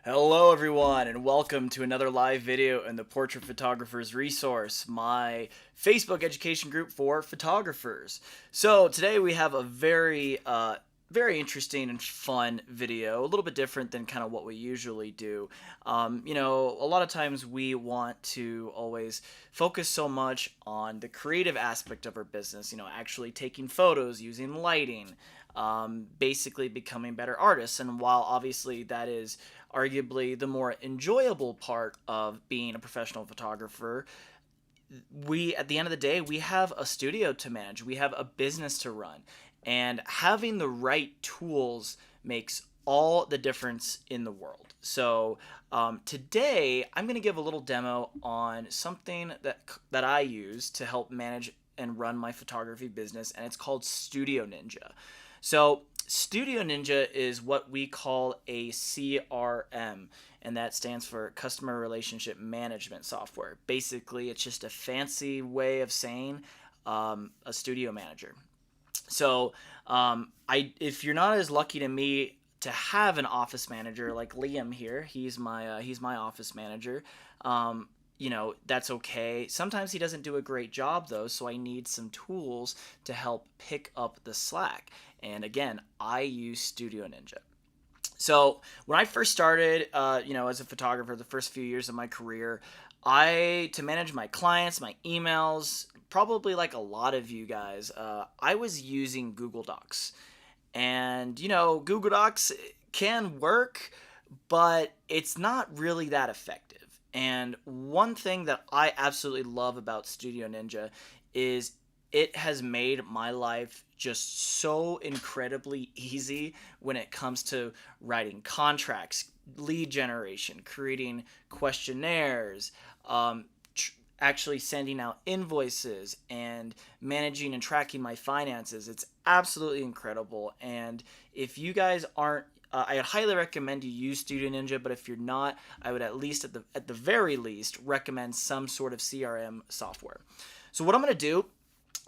Hello everyone and welcome to another live video in the Portrait Photographers Resource, my Facebook education group for photographers. So today we have a very interesting and fun video, a little bit different than kind of what we usually do. A lot of times we want to always focus so much on the creative aspect of our business, actually taking photos, using lighting, basically becoming better artists. And while obviously that is arguably the more enjoyable part of being a professional photographer, at the end of the day, we have a studio to manage, we have a business to run, and having the right tools makes all the difference in the world. So today I'm going to give a little demo on something that I use to help manage and run my photography business, and it's called Studio Ninja. So Studio Ninja is what we call a CRM, and that stands for Customer Relationship Management Software. Basically, it's just a fancy way of saying a studio manager. So if you're not as lucky to me to have an office manager like Liam here, he's my office manager. That's okay. Sometimes he doesn't do a great job though, so I need some tools to help pick up the slack. And again, I use Studio Ninja. So when I first started, as a photographer, the first few years of my career, to manage my clients, my emails, probably like a lot of you guys, I was using Google Docs. And, Google Docs can work, but it's not really that effective. And one thing that I absolutely love about Studio Ninja is it has made my life just so incredibly easy when it comes to writing contracts, lead generation, creating questionnaires, actually sending out invoices, and managing and tracking my finances. It's absolutely incredible. And if you guys aren't, I highly recommend you use Studio Ninja, but if you're not, I would at the very least recommend some sort of CRM software. So what I'm going to do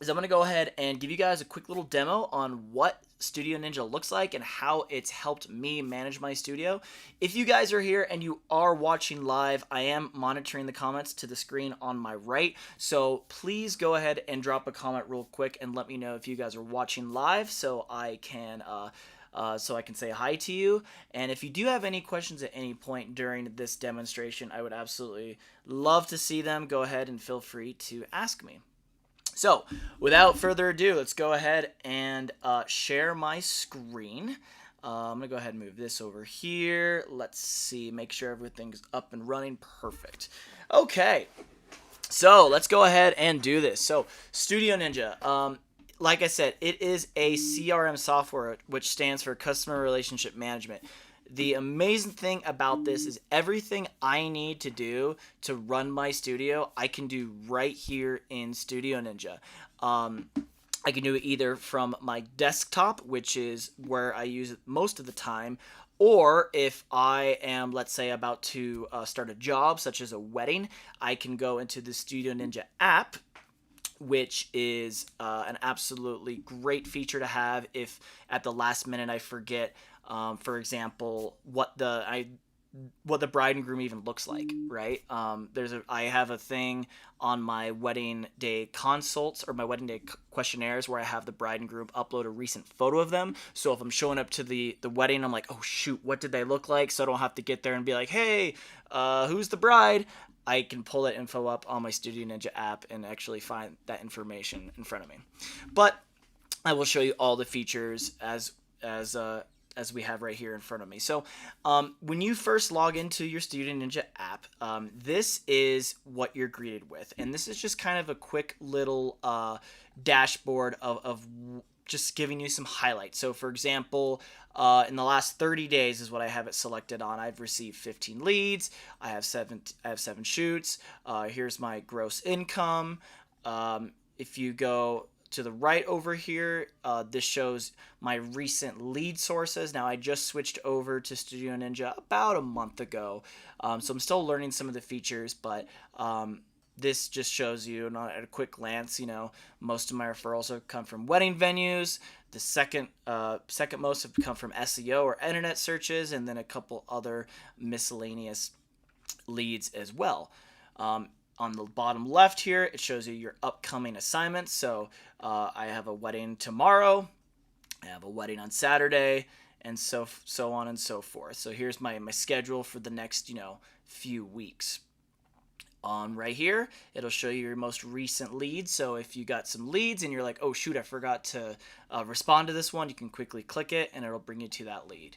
is I'm going to go ahead and give you guys a quick little demo on what Studio Ninja looks like and how it's helped me manage my studio. If you guys are here and you are watching live, I am monitoring the comments to the screen on my right, so please go ahead and drop a comment real quick and let me know if you guys are watching live so I can say hi to you. And if you do have any questions at any point during this demonstration, I would absolutely love to see them. Go ahead and feel free to ask me. So without further ado, let's go ahead and share my screen. I'm going to go ahead and move this over here. Let's see, make sure everything's up and running. Perfect. Okay, so let's go ahead and do this. So Studio Ninja, like I said, it is a CRM software, which stands for Customer Relationship Management. The amazing thing about this is everything I need to do to run my studio, I can do right here in Studio Ninja. I can do it either from my desktop, which is where I use it most of the time, or if I am, let's say, about to start a job, such as a wedding, I can go into the Studio Ninja app, which is an absolutely great feature to have if at the last minute I forget, for example, what the bride and groom even looks like, right? I have a thing on my wedding day consults or my wedding day questionnaires where I have the bride and groom upload a recent photo of them. So if I'm showing up to the wedding, I'm like, oh shoot, what did they look like? So I don't have to get there and be like, hey, who's the bride? I can pull that info up on my Studio Ninja app and actually find that information in front of me. But I will show you all the features as as we have right here in front of me. So when you first log into your Studio Ninja app, this is what you're greeted with. And this is just kind of a quick little dashboard of just giving you some highlights. So for example, in the last 30 days is what I have it selected on. I've received 15 leads. I have seven shoots. Here's my gross income. If you go to the right over here, this shows my recent lead sources. Now I just switched over to Studio Ninja about a month ago, so I'm still learning some of the features, but this just shows you, not at a quick glance, most of my referrals have come from wedding venues. The second most have come from SEO or internet searches, and then a couple other miscellaneous leads as well. On the bottom left here, it shows you your upcoming assignments. So I have a wedding tomorrow, I have a wedding on Saturday, and so on and so forth. So here's my schedule for the next few weeks. Right here, it'll show you your most recent leads. So if you got some leads and you're like, oh shoot, I forgot to respond to this one, you can quickly click it and it'll bring you to that lead.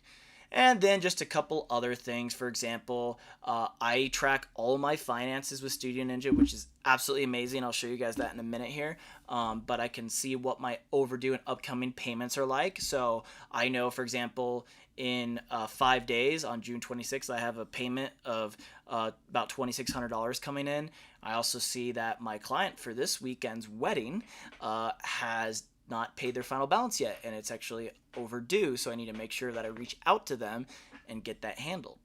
And then just a couple other things. For example, I track all my finances with Studio Ninja, which is absolutely amazing. I'll show you guys that in a minute here. But I can see what my overdue and upcoming payments are like. So I know, for example, in 5 days on June 26th, I have a payment of about $2,600 coming in. I also see that my client for this weekend's wedding has not paid their final balance yet, and it's actually overdue, so I need to make sure that I reach out to them and get that handled.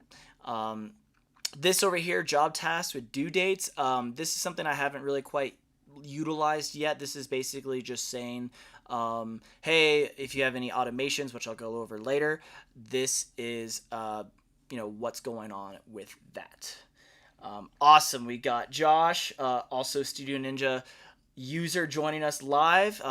This over here, job tasks with due dates, this is something I haven't really quite utilized yet. This is basically just saying, hey, if you have any automations, which I'll go over later, this is what's going on with that. Awesome. We got Josh, also Studio Ninja user, joining us live.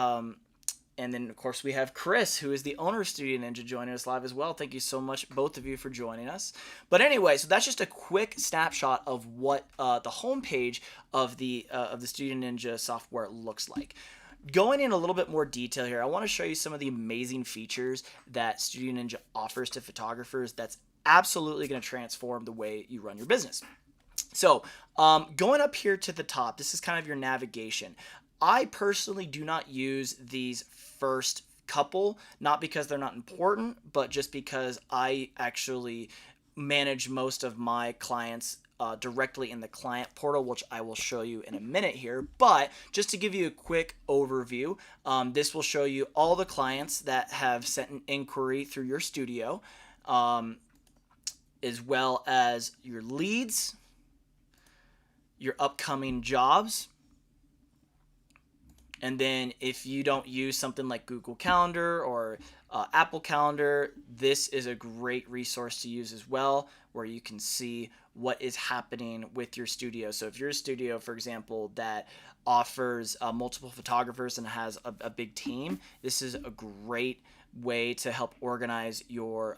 And then, of course, we have Chris, who is the owner of Studio Ninja, joining us live as well. Thank you so much, both of you, for joining us. But anyway, so that's just a quick snapshot of what the homepage of the Studio Ninja software looks like. Going in a little bit more detail here, I want to show you some of the amazing features that Studio Ninja offers to photographers that's absolutely going to transform the way you run your business. So going up here to the top, this is kind of your navigation. I personally do not use these first couple, not because they're not important, but just because I actually manage most of my clients directly in the client portal, which I will show you in a minute here. But just to give you a quick overview, this will show you all the clients that have sent an inquiry through your studio, as well as your leads, your upcoming jobs. And then if you don't use something like Google Calendar or Apple Calendar, this is a great resource to use as well, where you can see what is happening with your studio. So if you're a studio, for example, that offers multiple photographers and has a big team, this is a great way to help organize your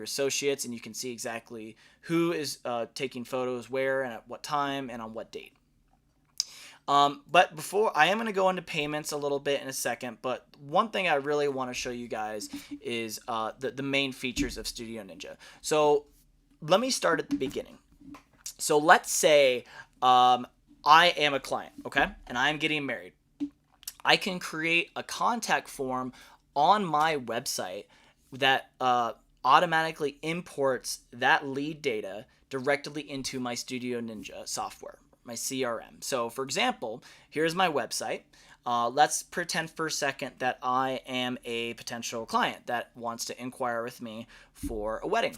associates, and you can see exactly who is taking photos where and at what time and on what date. But before, I am going to go into payments a little bit in a second, but one thing I really want to show you guys is the main features of Studio Ninja. So let me start at the beginning. So let's say I am a client, okay, and I'm getting married. I can create a contact form on my website that automatically imports that lead data directly into my Studio Ninja software, my CRM. So for example, here's my website. Let's pretend for a second that I am a potential client that wants to inquire with me for a wedding.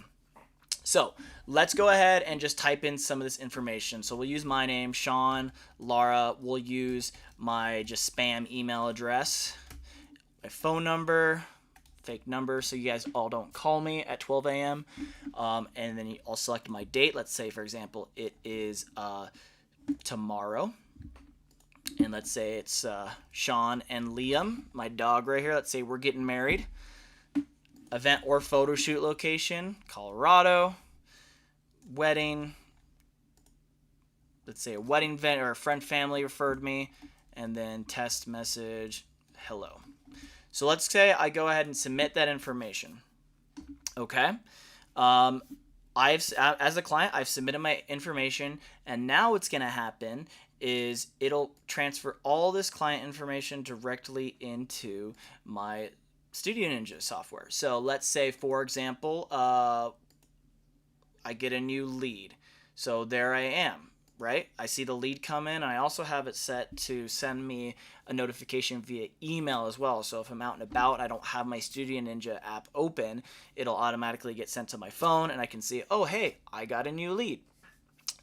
So let's go ahead and just type in some of this information. So we'll use my name, Sean, Laura. We'll use my just spam email address, my phone number, fake number, so you guys all don't call me at 12 a.m. And then I'll select my date. Let's say, for example, it is tomorrow. And let's say it's Sean and Liam, my dog right here. Let's say we're getting married. Event or photo shoot location, Colorado. Wedding. Let's say a wedding event or a friend family referred me. And then test message, hello. So let's say I go ahead and submit that information. Okay. As a client, I've submitted my information, and now what's going to happen is it'll transfer all this client information directly into my Studio Ninja software. So let's say, for example, I get a new lead. So there I am, right? I see the lead come in, and I also have it set to send me a notification via email as well. So if I'm out and about and I don't have my Studio Ninja app open, it'll automatically get sent to my phone, and I can see, oh, hey, I got a new lead.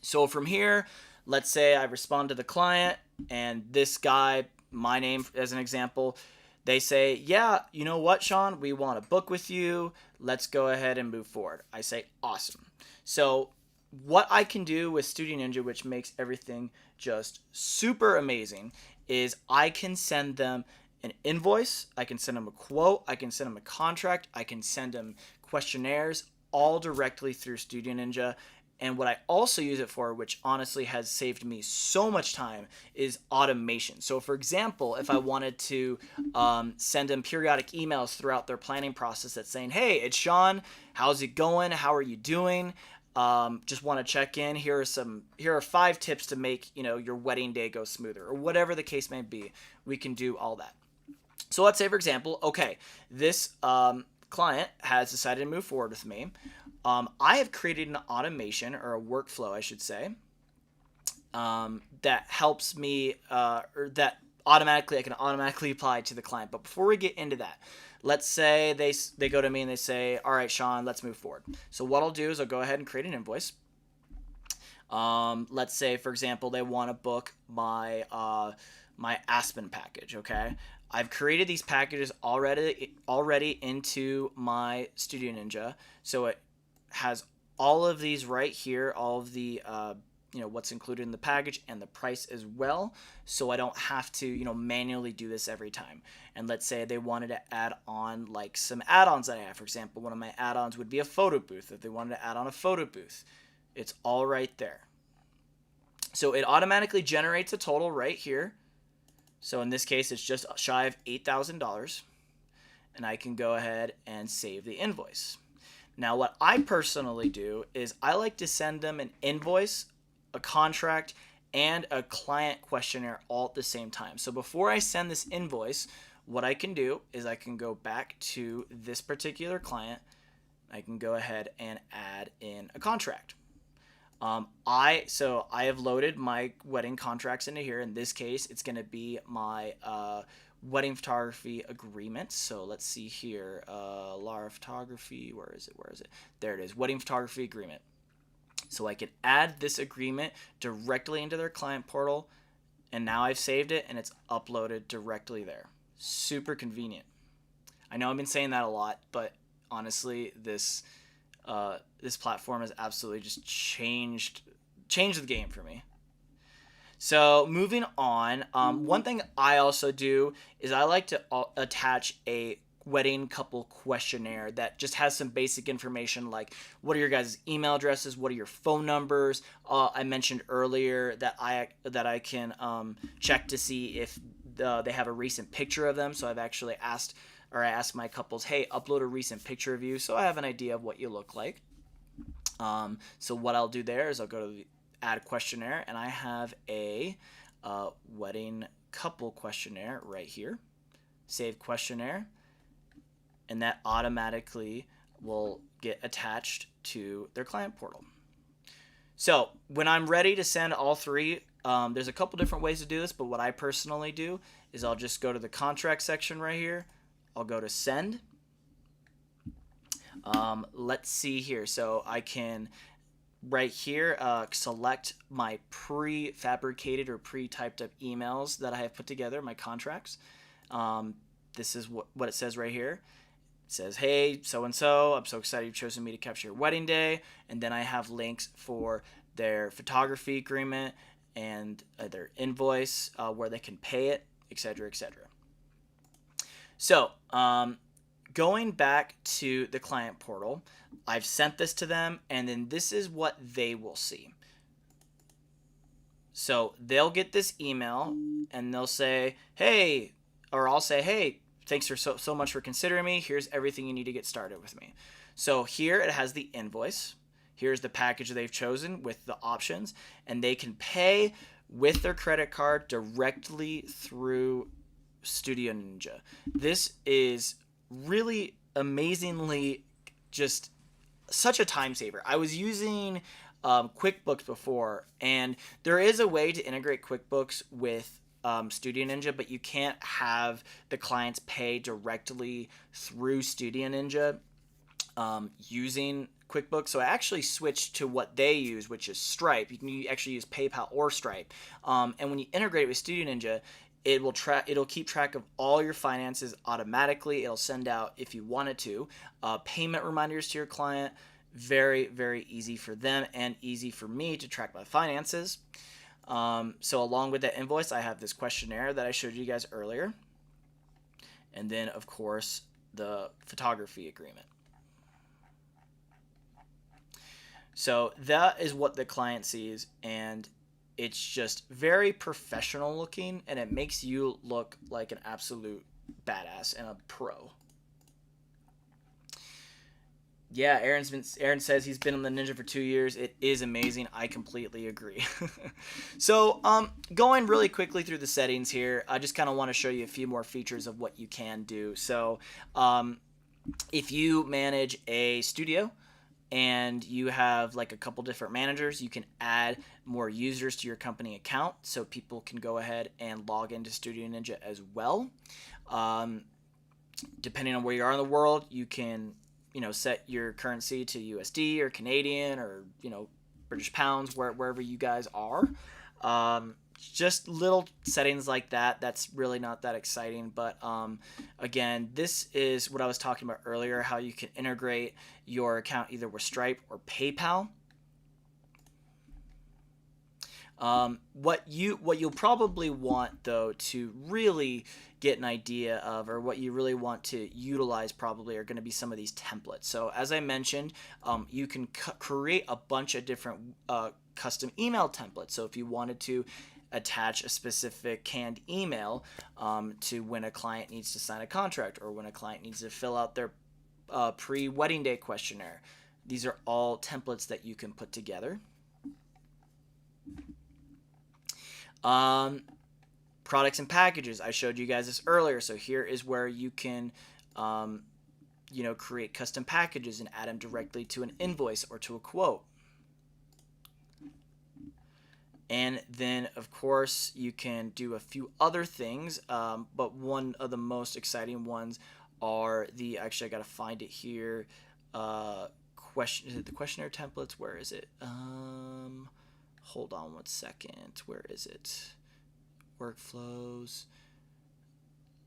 So from here, let's say I respond to the client, and this guy, my name as an example, they say, yeah, you know what, Sean, we want to book with you. Let's go ahead and move forward. I say, awesome. So what I can do with Studio Ninja, which makes everything just super amazing, is I can send them an invoice, I can send them a quote, I can send them a contract, I can send them questionnaires, all directly through Studio Ninja. And what I also use it for, which honestly has saved me so much time, is automation. So, for example, if I wanted to send them periodic emails throughout their planning process that's saying, hey, it's Sean, how's it going? How are you doing? Just want to check in. Here are 5 tips to make your wedding day go smoother, or whatever the case may be. We can do all that. So let's say, for example, okay, this client has decided to move forward with me. I have created an automation, or a workflow, I should say, that helps me, or that I can automatically apply to the client. But before we get into that, let's say they go to me and they say, all right, Sean, let's move forward. So what I'll do is I'll go ahead and create an invoice. Let's say, for example, they want to book my Aspen package. Okay, I've created these packages already into my Studio Ninja, so it has all of these right here, all of the what's included in the package and the price as well, so I don't have to manually do this every time. And let's say they wanted to add on like some add-ons that I have. For example, one of my add-ons would be a photo booth. If they wanted to add on a photo booth, it's all right there. So it automatically generates a total right here. So in this case, it's just shy of $8,000, and I can go ahead and save the invoice. Now, what I personally do is I like to send them an invoice, a contract, and a client questionnaire all at the same time. So before I send this invoice, what I can do is I can go back to this particular client. I can go ahead and add in a contract. I have loaded my wedding contracts into here. In this case, it's going to be my wedding photography agreement. So let's see here, Lara Photography, where is it? There it is, wedding photography agreement. So I can add this agreement directly into their client portal, and now I've saved it and it's uploaded directly there. Super convenient. I know I've been saying that a lot, but honestly, this platform has absolutely just changed the game for me. So moving on, one thing I also do is I like to attach a wedding couple questionnaire that just has some basic information, like what are your guys' email addresses, what are your phone numbers. I mentioned earlier that I can check to see if they have a recent picture of them. So I've actually I asked my couples, hey, upload a recent picture of you, so I have an idea of what you look like. So what I'll do there is I'll go to the add questionnaire, and I have a wedding couple questionnaire right here. Save questionnaire, and that automatically will get attached to their client portal. So when I'm ready to send all 3, there's a couple different ways to do this, but what I personally do is I'll just go to the contract section right here. I'll go to send. Let's see here. So I can right here select my prefabricated or pre-typed up emails that I have put together, my contracts. This is what it says right here. It says, hey, so-and-so, I'm so excited you've chosen me to capture your wedding day. And then I have links for their photography agreement and their invoice, where they can pay it, etc., etc. So, going back to the client portal, I've sent this to them, and then this is what they will see. So they'll get this email, and they'll say, hey, or I'll say, hey, thanks for so much for considering me. Here's everything you need to get started with me. So here it has the invoice. Here's the package they've chosen with the options, and they can pay with their credit card directly through Studio Ninja. This is really amazingly just such a time saver. I was using QuickBooks before, and there is a way to integrate QuickBooks with Studio Ninja, but you can't have the clients pay directly through Studio Ninja using QuickBooks. So I actually switched to what they use, which is Stripe. You can actually use PayPal or Stripe. And when you integrate it with Studio Ninja, it'll keep track of all your finances automatically. It'll send out, if you wanted to, payment reminders to your client. Very, very easy for them and easy for me to track my finances. So along with that invoice, I have this questionnaire that I showed you guys earlier. And then, of course, the photography agreement. So that is what the client sees, and it's just very professional looking, and it makes you look like an absolute badass and a pro. Yeah, Aaron says he's been on the Ninja for 2 years. It is amazing. I completely agree. So, going really quickly through the settings here, I just kind of want to show you a few more features of what you can do. So, if you manage a studio and you have like a couple different managers, you can add more users to your company account so people can go ahead and log into Studio Ninja as well. Depending on where you are in the world, you can set your currency to USD or Canadian or British pounds, wherever you guys are. Just little settings like that. That's really not that exciting, but again, this is what I was talking about earlier, how you can integrate your account either with Stripe or PayPal. What you'll probably want, though, to really get an idea of, or what you really want to utilize probably, are going to be some of these templates. So as I mentioned, you can create a bunch of different custom email templates. So if you wanted to attach a specific canned email to when a client needs to sign a contract, or when a client needs to fill out their pre-wedding day questionnaire, these are all templates that you can put together. Products and packages. I showed you guys this earlier. So here is where you can, create custom packages and add them directly to an invoice or to a quote. And then, of course, you can do a few other things. But one of the most exciting ones are actually, I got to find it here. Is it the questionnaire templates? Where is it? Hold on 1 second. Where is it? Workflows.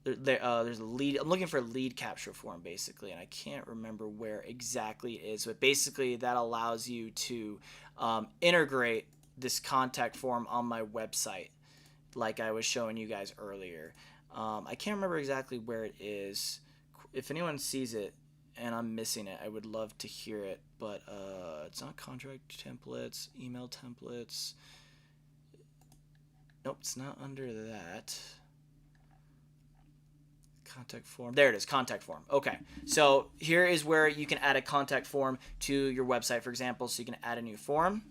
There's a lead. I'm looking for a lead capture form, basically, and I can't remember where exactly it is. But basically, that allows you to integrate this contact form on my website, like I was showing you guys earlier. I can't remember exactly where it is. If anyone sees it and I'm missing it, I would love to hear it. But it's not contract templates, email templates. Nope, it's not under that. Contact form. There it is, contact form. Okay, so here is where you can add a contact form to your website, for example. So you can add a new form,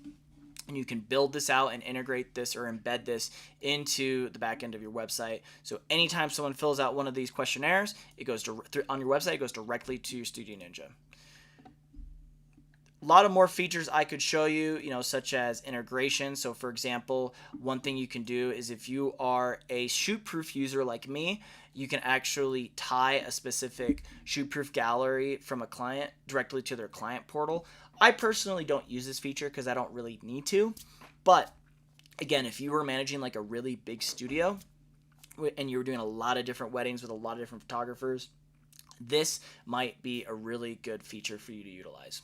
and you can build this out and integrate this or embed this into the back end of your website. So anytime someone fills out one of these questionnaires, it goes on your website, it goes directly to Studio Ninja. A lot of more features I could show you, such as integration. So for example, one thing you can do is, if you are a ShootProof user like me, you can actually tie a specific ShootProof gallery from a client directly to their client portal. I personally don't use this feature because I don't really need to. But again, if you were managing like a really big studio and you were doing a lot of different weddings with a lot of different photographers, this might be a really good feature for you to utilize.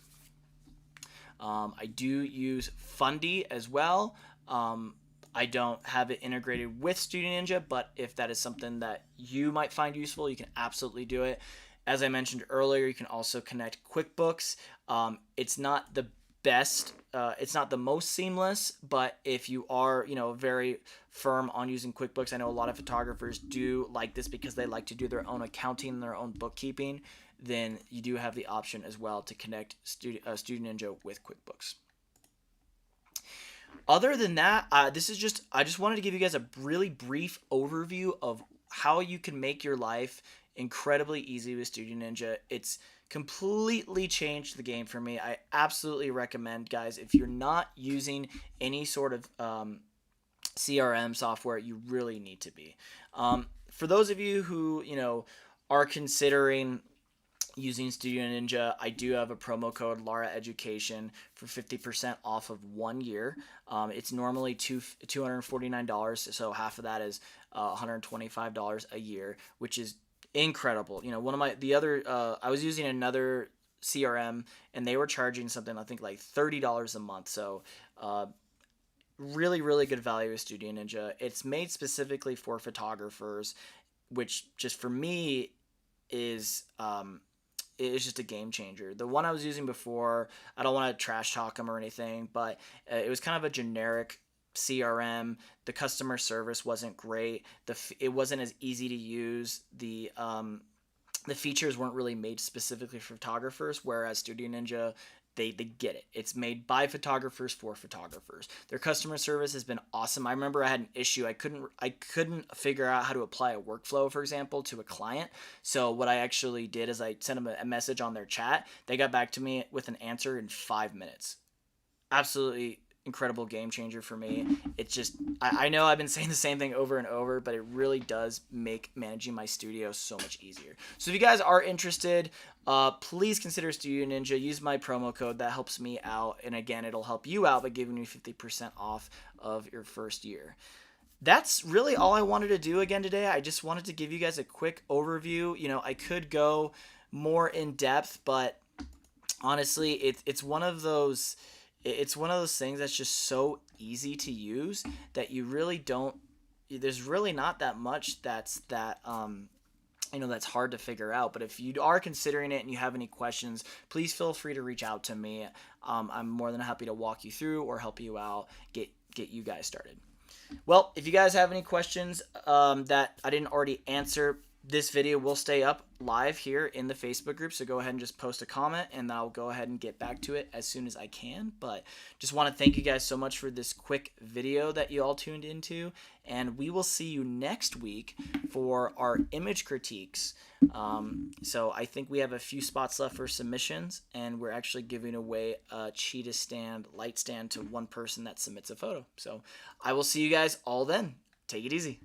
I do use Fundy as well. I don't have it integrated with Studio Ninja, but if that is something that you might find useful, you can absolutely do it. As I mentioned earlier, you can also connect QuickBooks. It's not the best. It's not the most seamless, but if you are, very firm on using QuickBooks, I know a lot of photographers do like this because they like to do their own accounting and their own bookkeeping. Then you do have the option as well to connect Studio Ninja with QuickBooks. Other than that, I just wanted to give you guys a really brief overview of how you can make your life incredibly easy with Studio Ninja. It's completely changed the game for me. I absolutely recommend, guys, if you're not using any sort of CRM software, you really need to be. For those of you who, are considering using Studio Ninja, I do have a promo code Lara Education for 50% off of 1 year. It's normally $249, so half of that is $125 a year, which is incredible. I was using another CRM and they were charging something, I think, like $30 a month. So really, really good value with Studio Ninja. It's made specifically for photographers, which just for me is just a game changer. The one I was using before, I don't want to trash talk them or anything, but it was kind of a generic CRM. The customer service wasn't great. It wasn't as easy to use. The features weren't really made specifically for photographers, whereas Studio Ninja, they get it. It's made by photographers for photographers. Their customer service has been awesome. I remember I had an issue. I couldn't figure out how to apply a workflow, for example, to a client. So what I actually did is I sent them a message on their chat. They got back to me with an answer in 5 minutes. Absolutely incredible game changer for me. It's just, I know I've been saying the same thing over and over, but it really does make managing my studio so much easier. So if you guys are interested, please consider Studio Ninja. Use my promo code. That helps me out. And again, it'll help you out by giving you 50% off of your first year. That's really all I wanted to do again today. I just wanted to give you guys a quick overview. I could go more in depth, but honestly, it's one of those things that's just so easy to use that you really don't, there's really not that much that's hard to figure out. But if you are considering it and you have any questions, please feel free to reach out to me. I'm more than happy to walk you through or help you out, get you guys started. Well, if you guys have any questions that I didn't already answer, this video will stay up live here in the Facebook group, so go ahead and just post a comment and I'll go ahead and get back to it as soon as I can. But just want to thank you guys so much for this quick video that you all tuned into, and we will see you next week for our image critiques. So I think we have a few spots left for submissions, and we're actually giving away a Cheetah light stand to one person that submits a photo. So I will see you guys all then. Take it easy.